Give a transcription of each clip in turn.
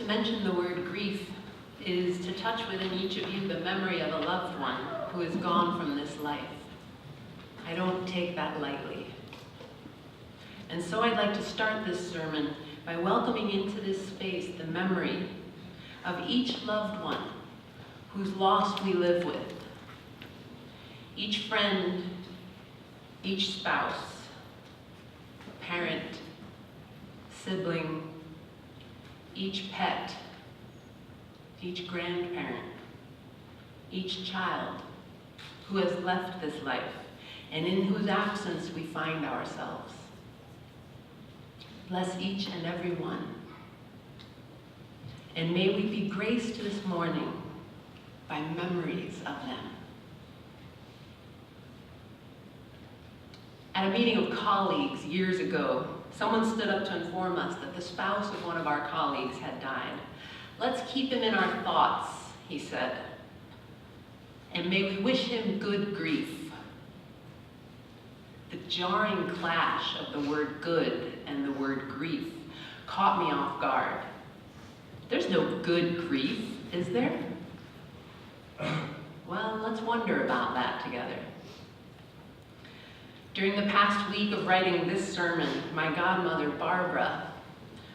To mention the word grief is to touch within each of you the memory of a loved one who is gone from this life. I don't take that lightly. And so I'd like to start this sermon by welcoming into this space the memory of each loved one whose loss we live with. Each friend, each spouse, parent, sibling, each pet, each grandparent, each child who has left this life and in whose absence we find ourselves. Bless each and every one. And may we be graced this morning by memories of them. At a meeting of colleagues years ago, someone stood up to inform us that the spouse of one of our colleagues had died. "Let's keep him in our thoughts," he said, "and may we wish him good grief." The jarring clash of the word good and the word grief caught me off guard. There's no good grief, is there? Well, let's wonder about that together. During the past week of writing this sermon, my godmother, Barbara,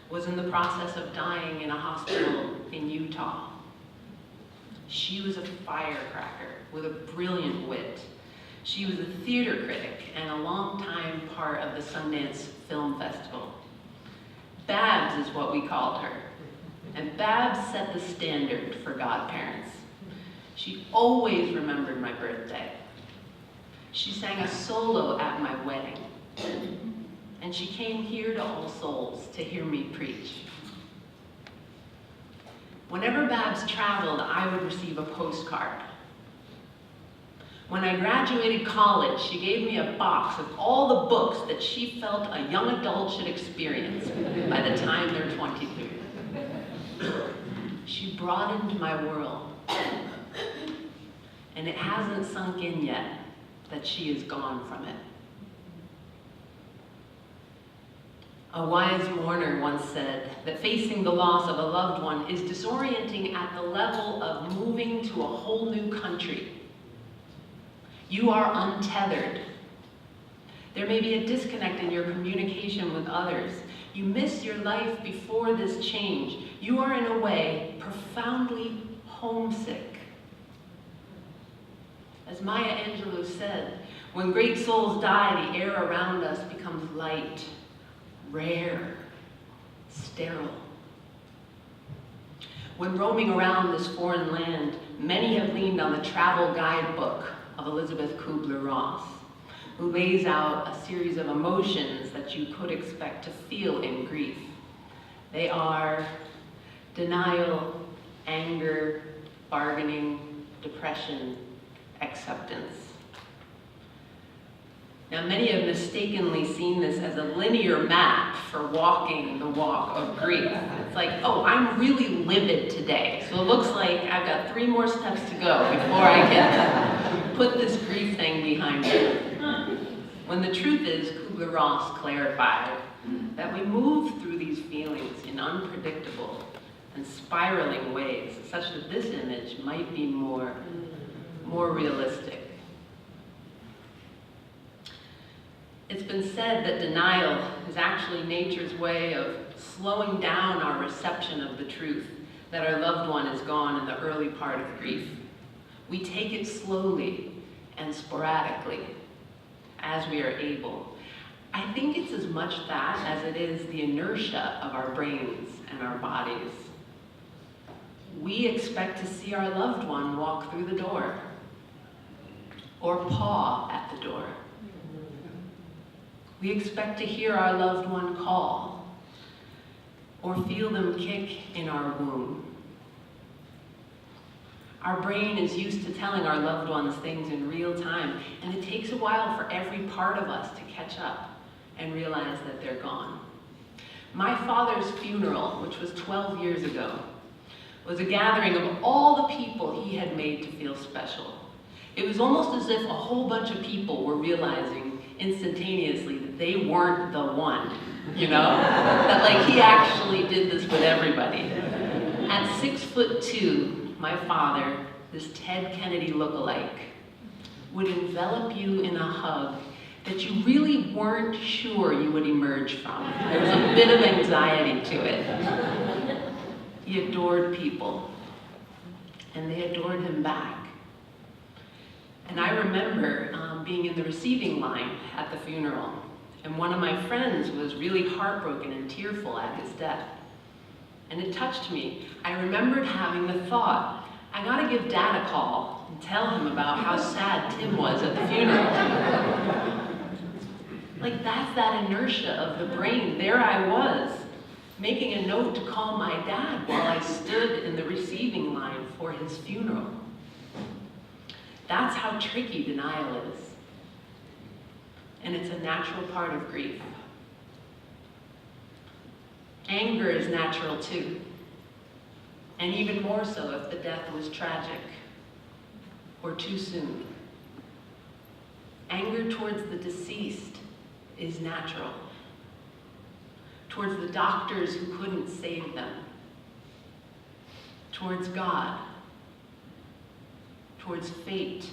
was in the process of dying in a hospital in Utah. She was a firecracker with a brilliant wit. She was a theater critic and a longtime part of the Sundance Film Festival. Babs is what we called her, and Babs set the standard for godparents. She always remembered my birthday. She sang a solo at my wedding, and she came here to All Souls to hear me preach. Whenever Babs traveled, I would receive a postcard. When I graduated college, she gave me a box of all the books that she felt a young adult should experience by the time they're 22. She broadened my world, and it hasn't sunk in yet that she is gone from it. A wise mourner once said that facing the loss of a loved one is disorienting at the level of moving to a whole new country. You are untethered. There may be a disconnect in your communication with others. You miss your life before this change. You are, in a way, profoundly homesick. As Maya Angelou said, when great souls die, the air around us becomes light, rare, sterile. When roaming around this foreign land, many have leaned on the travel guidebook of Elizabeth Kubler-Ross, who lays out a series of emotions that you could expect to feel in grief. They are denial, anger, bargaining, depression, acceptance. Now, many have mistakenly seen this as a linear map for walking the walk of grief. It's like, oh, I'm really livid today, so it looks like I've got 3 more steps to go before I can put this grief thing behind me. When the truth is, Kubler-Ross clarified that we move through these feelings in unpredictable and spiraling ways, such that this image might be more realistic. It's been said that denial is actually nature's way of slowing down our reception of the truth that our loved one is gone in the early part of grief. We take it slowly and sporadically as we are able. I think it's as much that as it is the inertia of our brains and our bodies. We expect to see our loved one walk through the door or paw at the door. We expect to hear our loved one call or feel them kick in our womb. Our brain is used to telling our loved ones things in real time, and it takes a while for every part of us to catch up and realize that they're gone. My father's funeral, which was 12 years ago, was a gathering of all the people he had made to feel special. It was almost as if a whole bunch of people were realizing instantaneously that they weren't the one, you know? That like he actually did this with everybody. At 6'2", my father, this Ted Kennedy lookalike, would envelop you in a hug that you really weren't sure you would emerge from. There was a bit of anxiety to it. He adored people, and they adored him back. And I remember being in the receiving line at the funeral, and one of my friends was really heartbroken and tearful at his death. And it touched me. I remembered having the thought, I gotta give Dad a call and tell him about how sad Tim was at the funeral. Like, that's that inertia of the brain. There I was, making a note to call my dad while I stood in the receiving line for his funeral. That's how tricky denial is. And it's a natural part of grief. Anger is natural too. And even more so if the death was tragic or too soon. Anger towards the deceased is natural. Towards the doctors who couldn't save them. Towards God. Towards fate.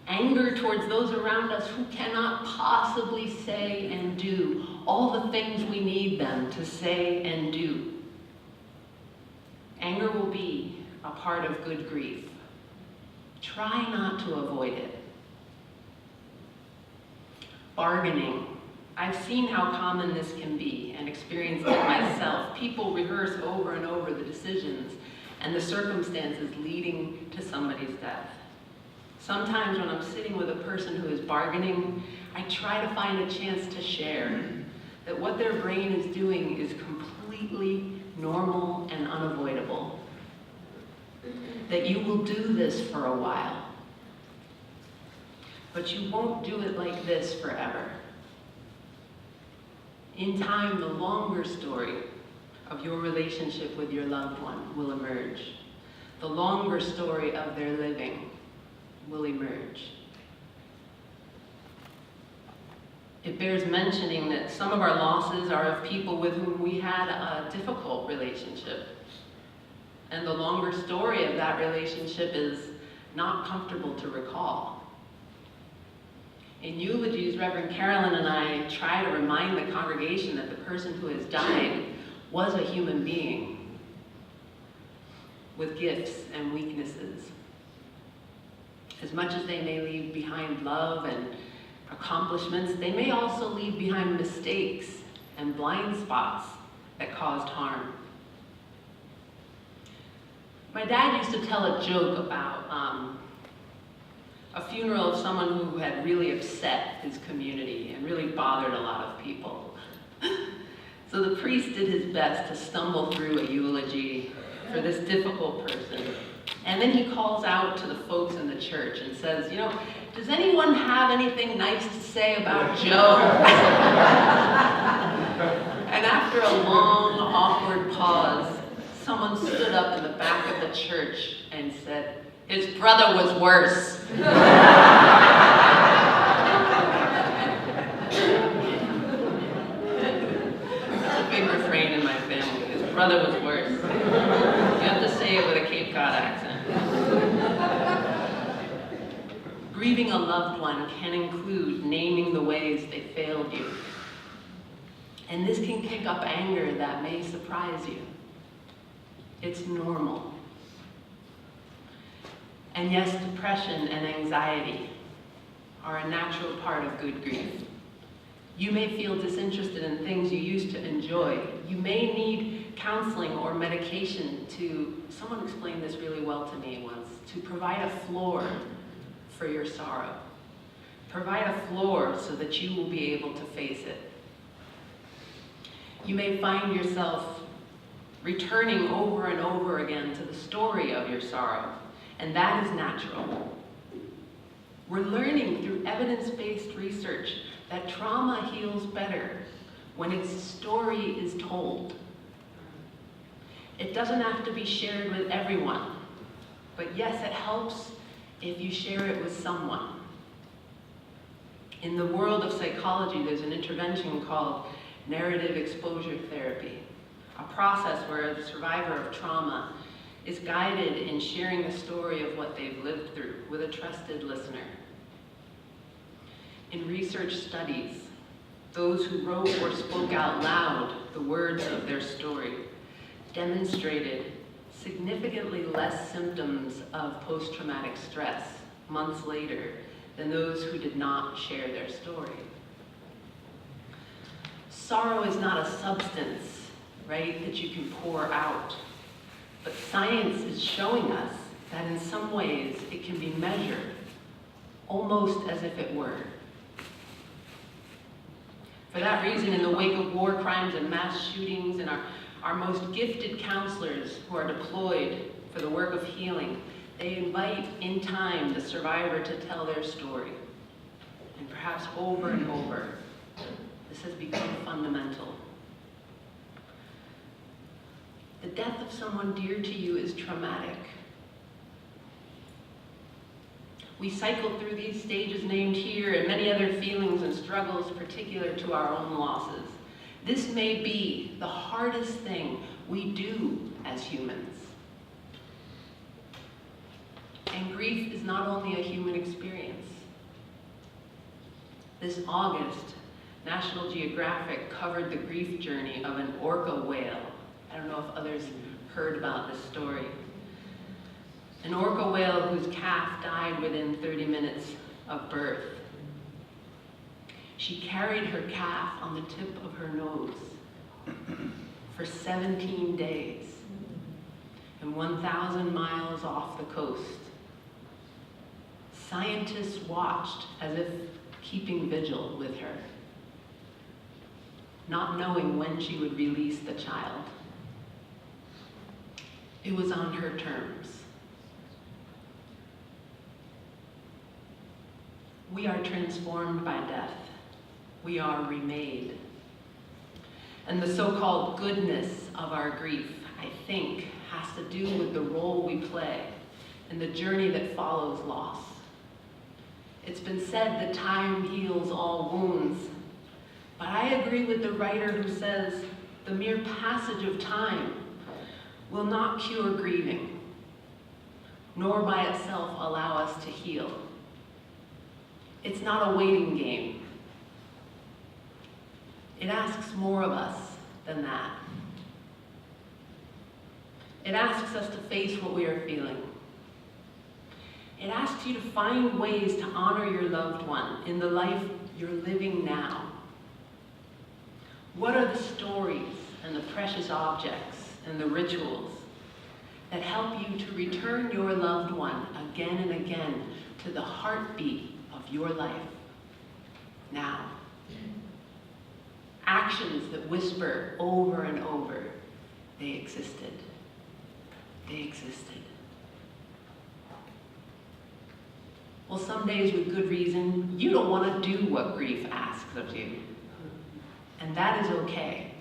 Anger towards those around us who cannot possibly say and do all the things we need them to say and do. Anger will be a part of good grief. Try not to avoid it. Bargaining. I've seen how common this can be and experienced it myself. People rehearse over and over the decisions and the circumstances leading to somebody's death. Sometimes when I'm sitting with a person who is bargaining, I try to find a chance to share that what their brain is doing is completely normal and unavoidable. That you will do this for a while, but you won't do it like this forever. In time, the longer story of your relationship with your loved one will emerge. The longer story of their living will emerge. It bears mentioning that some of our losses are of people with whom we had a difficult relationship. And the longer story of that relationship is not comfortable to recall. In eulogies, Reverend Carolyn and I try to remind the congregation that the person who has died was a human being with gifts and weaknesses. As much as they may leave behind love and accomplishments, they may also leave behind mistakes and blind spots that caused harm. My dad used to tell a joke about a funeral of someone who had really upset his community and really bothered a lot of people. So the priest did his best to stumble through a eulogy for this difficult person. And then he calls out to the folks in the church and says, you know, does anyone have anything nice to say about Joe? And after a long, awkward pause, someone stood up in the back of the church and said, his brother was worse. It's a big refrain in my family. His brother was worse. You have to say it with a Cape Cod accent. Grieving a loved one can include naming the ways they failed you. And this can kick up anger that may surprise you. It's normal. And yes, depression and anxiety are a natural part of good grief. You may feel disinterested in things you used to enjoy. You may need counseling or medication to, someone explained this really well to me once, to provide a floor for your sorrow. Provide a floor so that you will be able to face it. You may find yourself returning over and over again to the story of your sorrow, and that is natural. We're learning through evidence-based research that trauma heals better when its story is told. It doesn't have to be shared with everyone, but yes, it helps if you share it with someone. In the world of psychology, there's an intervention called narrative exposure therapy, a process where the survivor of trauma is guided in sharing the story of what they've lived through with a trusted listener. In research studies, those who wrote or spoke out loud the words of their story demonstrated significantly less symptoms of post-traumatic stress months later than those who did not share their story. Sorrow is not a substance, right, that you can pour out. But science is showing us that in some ways it can be measured, almost as if it were. For that reason, in the wake of war crimes and mass shootings, and our most gifted counselors who are deployed for the work of healing, they invite in time the survivor to tell their story. And perhaps over and over, this has become fundamental. The death of someone dear to you is traumatic. We cycle through these stages named here and many other feelings and struggles particular to our own losses. This may be the hardest thing we do as humans. And grief is not only a human experience. This August, National Geographic covered the grief journey of an orca whale. I don't know if others heard about this story. An orca whale whose calf died within 30 minutes of birth. She carried her calf on the tip of her nose for 17 days and 1,000 miles off the coast. Scientists watched as if keeping vigil with her, not knowing when she would release the child. It was on her terms. We are transformed by death. We are remade. And the so-called goodness of our grief, I think, has to do with the role we play in the journey that follows loss. It's been said that time heals all wounds, but I agree with the writer who says the mere passage of time will not cure grieving, nor by itself allow us to heal. It's not a waiting game. It asks more of us than that. It asks us to face what we are feeling. It asks you to find ways to honor your loved one in the life you're living now. What are the stories and the precious objects and the rituals that help you to return your loved one again and again to the heartbeat of your life now? Actions that whisper over and over, they existed. They existed. Well, some days with good reason, you don't want to do what grief asks of you. And that is okay.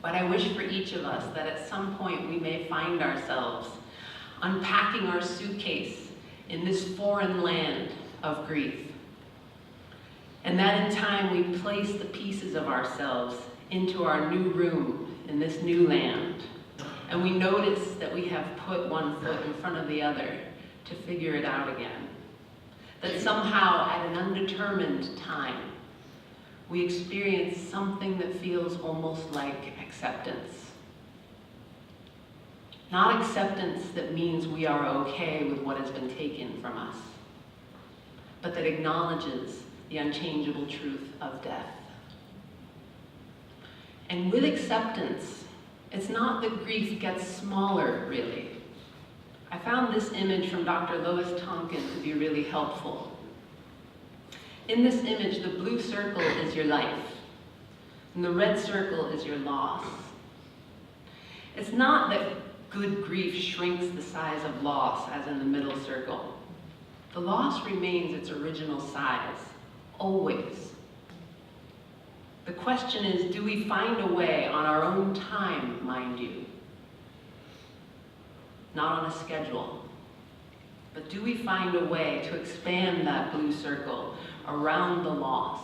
But I wish for each of us that at some point we may find ourselves unpacking our suitcase in this foreign land of grief. And that in time we place the pieces of ourselves into our new room in this new land. And we notice that we have put one foot in front of the other to figure it out again. That somehow at an undetermined time, we experience something that feels almost like acceptance. Not acceptance that means we are okay with what has been taken from us, but that acknowledges the unchangeable truth of death. And with acceptance, it's not that grief gets smaller, really. I found this image from Dr. Lois Tonkin to be really helpful. In this image, the blue circle is your life, and the red circle is your loss. It's not that good grief shrinks the size of loss, as in the middle circle. The loss remains its original size, always. The question is, do we find a way on our own time, mind you? Not on a schedule. But do we find a way to expand that blue circle around the loss?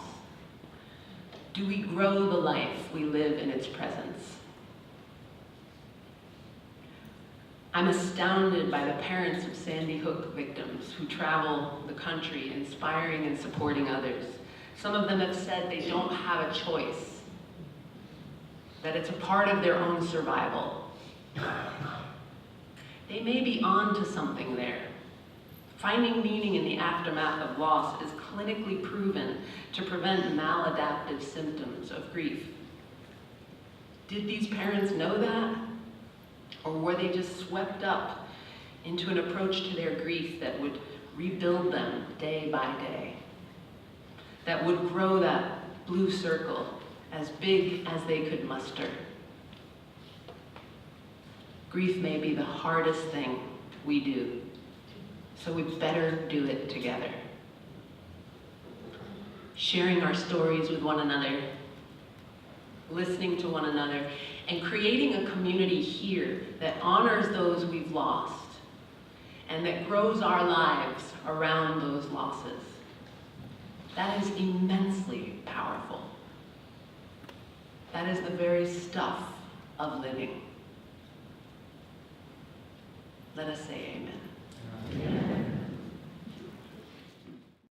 Do we grow the life we live in its presence? I'm astounded by the parents of Sandy Hook victims who travel the country inspiring and supporting others. Some of them have said they don't have a choice, that it's a part of their own survival. They may be on to something there. Finding meaning in the aftermath of loss is clinically proven to prevent maladaptive symptoms of grief. Did these parents know that? Or were they just swept up into an approach to their grief that would rebuild them day by day? That would grow that blue circle as big as they could muster? Grief may be the hardest thing we do, so we better do it together. Sharing our stories with one another, listening to one another, and creating a community here that honors those we've lost and that grows our lives around those losses. That is immensely powerful. That is the very stuff of living. Let us say amen. Amen.